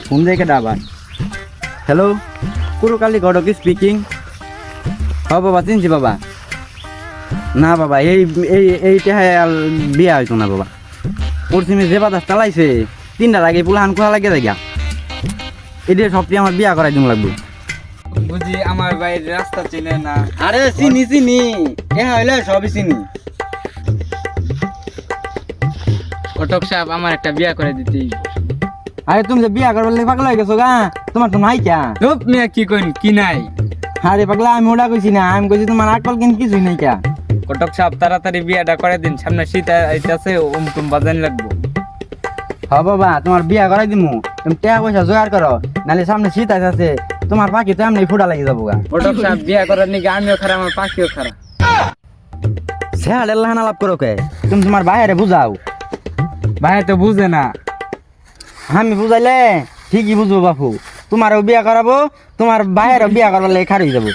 কোন জায়গাটা আবার? হ্যালো, কুরুকালী গডক স্পিকিং। হ্যাঁ বাবা, চিনছি বাবা। না বাবা, এইটা বিয়া হইতো না বাবা। পশ্চিমে যে বাতাস চালাইছে 3টার আগে পুলাহান খোলা লাগিয়ে দেখা। এটা সবটি আমার বিয়া করাই দিন লাগবে। বুঝি আমার বাইরের রাস্তা চেনে না। আরে চিনি চিনি, এ হইলে সবই চিনি। ঘটক সাহেব আমার একটা বিয়া করে দিতেই। আরে তুমি যে বিয়া করবার পাগল হয়ে গেছো গা, তোমার তো নাই কা। ধুপ মিয়া কি কইন কি নাই? আরে পাগলা, আমি ওটা কইছি না, আমি কইছি তোমার আকল কিন্তু কিছুই নাই কা। ঘটক সাহেব তাড়াতাড়ি বিয়াটা করে দিন, সামনে শীত আইতাছে, টুম বাজান লাগবো। হ্যাঁ বাবা, তোমার বিয়া করাই দিমু। তুমি টাকা পয়সা জোগাড় করো, নালে সামনে শীত আছে, তোমার পাখি তো এমনি ফুটা লাগি যাবো গা। ঘটক সাহেব বিয়া করার নাকি আমিও খারাপ, আমার পাখিও খারাপ। স্যার এল্লাহান আলাপ করো কে? তুমি তোমার বাইরে বুঝাও। ভাই তো বুঝে না। আমি বুঝাইলে ঠিকই বুঝবো বাপু। তোমারও বিয়া করাবো, তোমার বাইরেও বিয়া করবার লাগে খারি যাবো।